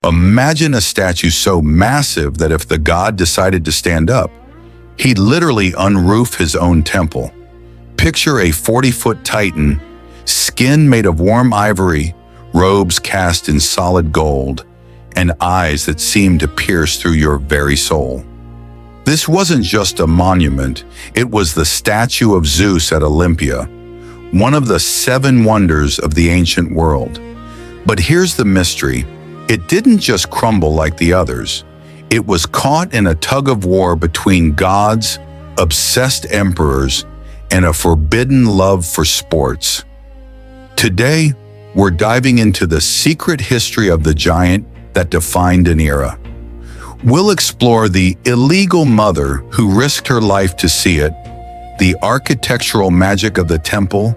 Imagine a statue so massive that if the god decided to stand up, he'd literally unroof his own temple. Picture a 40-foot titan, skin made of warm ivory, robes cast in solid gold, and eyes that seemed to pierce through your very soul. This wasn't just a monument, it was the Statue of Zeus at Olympia, one of the 7 wonders of the ancient world. But here's the mystery. It didn't just crumble like the others. It was caught in a tug-of-war between gods, obsessed emperors, and a forbidden love for sports. Today, we're diving into the secret history of the giant that defined an era. We'll explore the illegal mother who risked her life to see it, the architectural magic of the temple,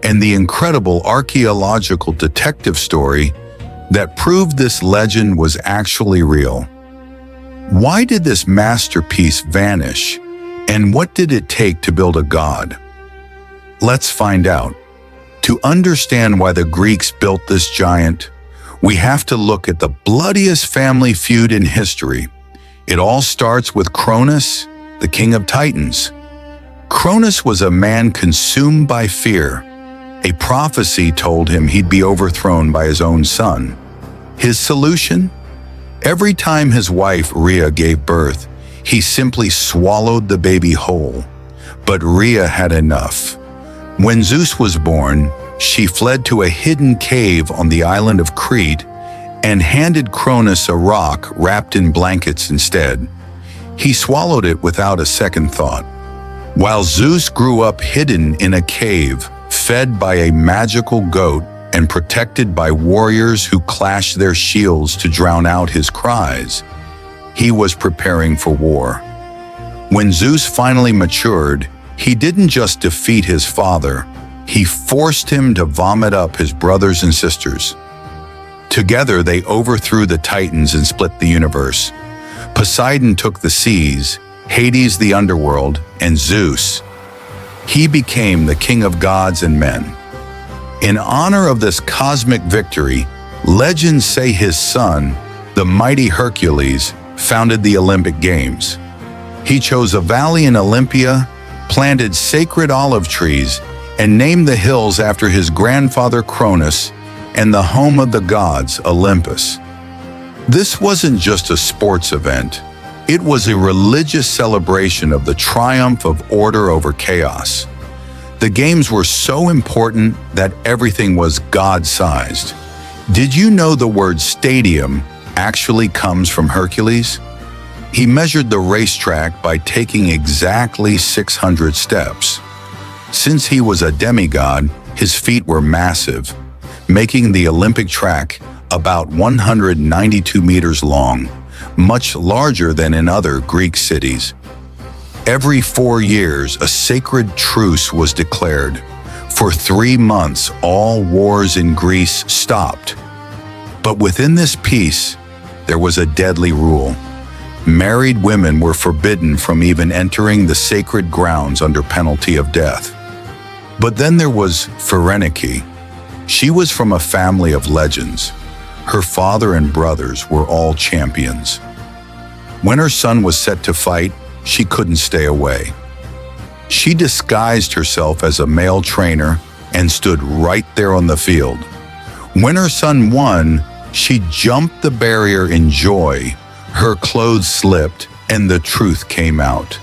and the incredible archaeological detective story that proved this legend was actually real. Why did this masterpiece vanish, and what did it take to build a god? Let's find out. To understand why the Greeks built this giant, we have to look at the bloodiest family feud in history. It all starts with Cronus, the king of Titans. Cronus was a man consumed by fear. A prophecy told him he'd be overthrown by his own son. His solution? Every time his wife Rhea gave birth, he simply swallowed the baby whole. But Rhea had enough. When Zeus was born, she fled to a hidden cave on the island of Crete and handed Cronus a rock wrapped in blankets instead. He swallowed it without a second thought. While Zeus grew up hidden in a cave, fed by a magical goat and protected by warriors who clashed their shields to drown out his cries, he was preparing for war. When Zeus finally matured, he didn't just defeat his father, he forced him to vomit up his brothers and sisters. Together they overthrew the Titans and split the universe. Poseidon took the seas, Hades the underworld, and Zeus. He became the king of gods and men. In honor of this cosmic victory, legends say his son, the mighty Hercules, founded the Olympic Games. He chose a valley in Olympia, planted sacred olive trees, and named the hills after his grandfather Cronus and the home of the gods, Olympus. This wasn't just a sports event. It was a religious celebration of the triumph of order over chaos. The games were so important that everything was God-sized. Did you know the word stadium actually comes from Hercules? He measured the racetrack by taking exactly 600 steps. Since he was a demigod, his feet were massive, making the Olympic track about 192 meters long, much larger than in other Greek cities. Every 4 years, a sacred truce was declared. For 3 months, all wars in Greece stopped. But within this peace, there was a deadly rule. Married women were forbidden from even entering the sacred grounds under penalty of death. But then there was Pherenike. She was from a family of legends. Her father and brothers were all champions. When her son was set to fight, she couldn't stay away. She disguised herself as a male trainer and stood right there on the field. When her son won, she jumped the barrier in joy. Her clothes slipped and the truth came out.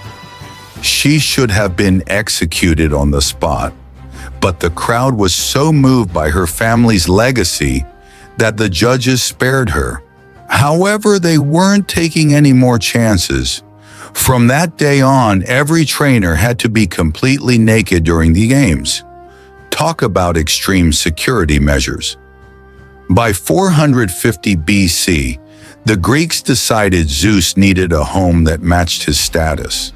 She should have been executed on the spot, but the crowd was so moved by her family's legacy that the judges spared her. However, they weren't taking any more chances. From that day on, every trainer had to be completely naked during the games. Talk about extreme security measures. By 450 BC, the Greeks decided Zeus needed a home that matched his status.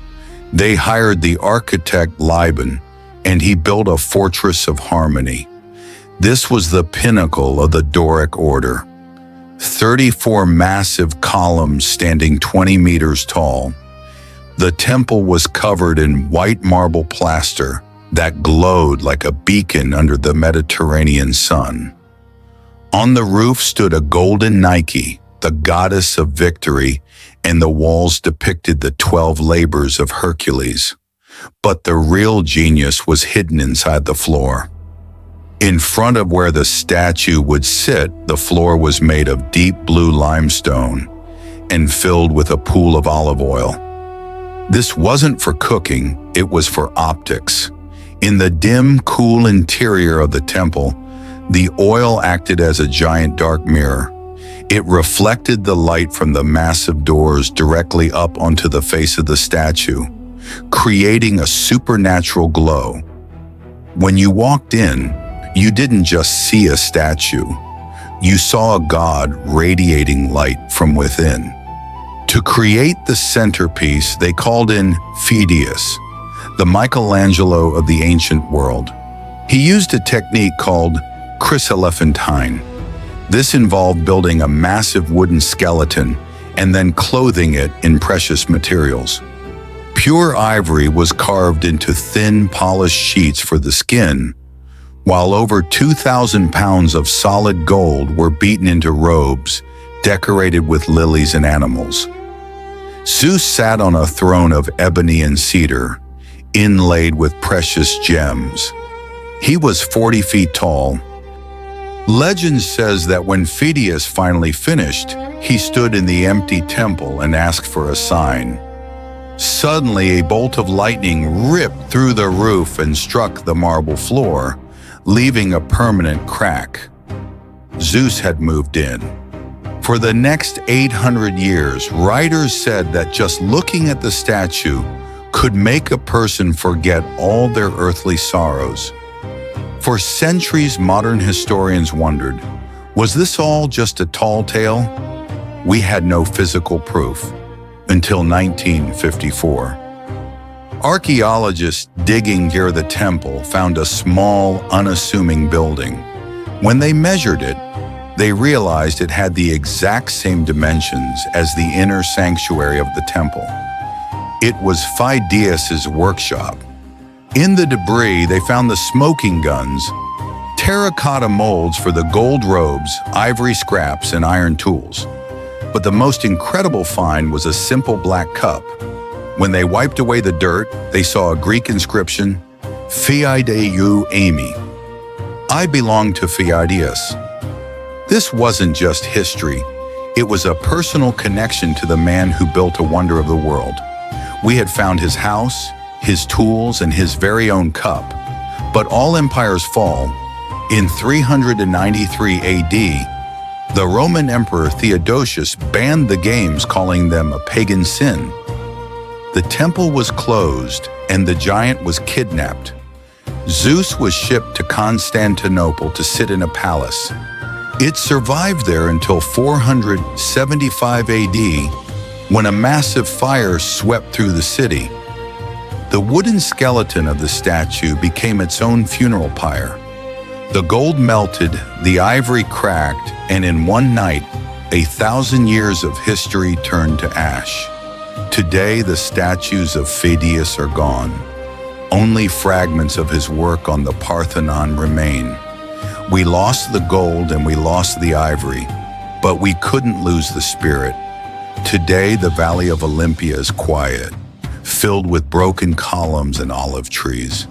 They hired the architect Liban, and he built a fortress of harmony. This was the pinnacle of the Doric order. 34 massive columns standing 20 meters tall. The temple was covered in white marble plaster that glowed like a beacon under the Mediterranean sun. On the roof stood a golden Nike, the goddess of victory, and the walls depicted the 12 labors of Hercules. But the real genius was hidden inside the floor. In front of where the statue would sit, the floor was made of deep blue limestone and filled with a pool of olive oil. This wasn't for cooking, it was for optics. In the dim, cool interior of the temple, the oil acted as a giant dark mirror. It reflected the light from the massive doors directly up onto the face of the statue, creating a supernatural glow. When you walked in, you didn't just see a statue. You saw a god radiating light from within. To create the centerpiece, they called in Phidias, the Michelangelo of the ancient world. He used a technique called chryselephantine. This involved building a massive wooden skeleton and then clothing it in precious materials. Pure ivory was carved into thin, polished sheets for the skin, while over 2,000 pounds of solid gold were beaten into robes decorated with lilies and animals. Zeus sat on a throne of ebony and cedar, inlaid with precious gems. He was 40 feet tall. Legend says that when Phidias finally finished, he stood in the empty temple and asked for a sign. Suddenly, a bolt of lightning ripped through the roof and struck the marble floor, leaving a permanent crack. Zeus had moved in. For the next 800 years, writers said that just looking at the statue could make a person forget all their earthly sorrows. For centuries, modern historians wondered, was this all just a tall tale? We had no physical proof until 1954. Archaeologists digging near the temple found a small, unassuming building. When they measured it, they realized it had the exact same dimensions as the inner sanctuary of the temple. It was Phidias' workshop. In the debris, they found the smoking guns, terracotta molds for the gold robes, ivory scraps, and iron tools. But the most incredible find was a simple black cup. When they wiped away the dirt, they saw a Greek inscription, Phidiou Ami. I belong to Phidias. This wasn't just history. It was a personal connection to the man who built a wonder of the world. We had found his house, his tools, and his very own cup. But all empires fall. In 393 AD, the Roman Emperor Theodosius banned the games, calling them a pagan sin. The temple was closed, and the giant was kidnapped. Zeus was shipped to Constantinople to sit in a palace. It survived there until 475 AD, when a massive fire swept through the city. The wooden skeleton of the statue became its own funeral pyre. The gold melted, the ivory cracked, and in one night, 1,000 years of history turned to ash. Today, the statues of Phidias are gone. Only fragments of his work on the Parthenon remain. We lost the gold and we lost the ivory, but we couldn't lose the spirit. Today, the valley of Olympia is quiet, filled with broken columns and olive trees.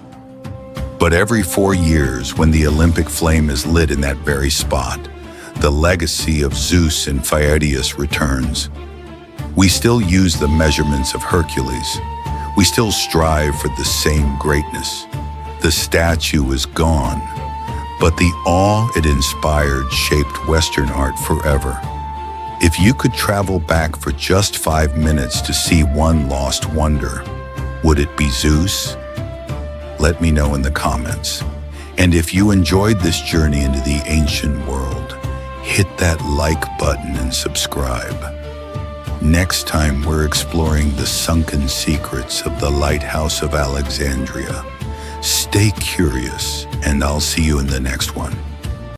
But every 4 years, when the Olympic flame is lit in that very spot, the legacy of Zeus and Phidias returns. We still use the measurements of Hercules. We still strive for the same greatness. The statue is gone, but the awe it inspired shaped Western art forever. If you could travel back for just 5 minutes to see one lost wonder, would it be Zeus? Let me know in the comments. And if you enjoyed this journey into the ancient world, hit that like button and subscribe. Next time, we're exploring the sunken secrets of the Lighthouse of Alexandria. Stay curious, and I'll see you in the next one.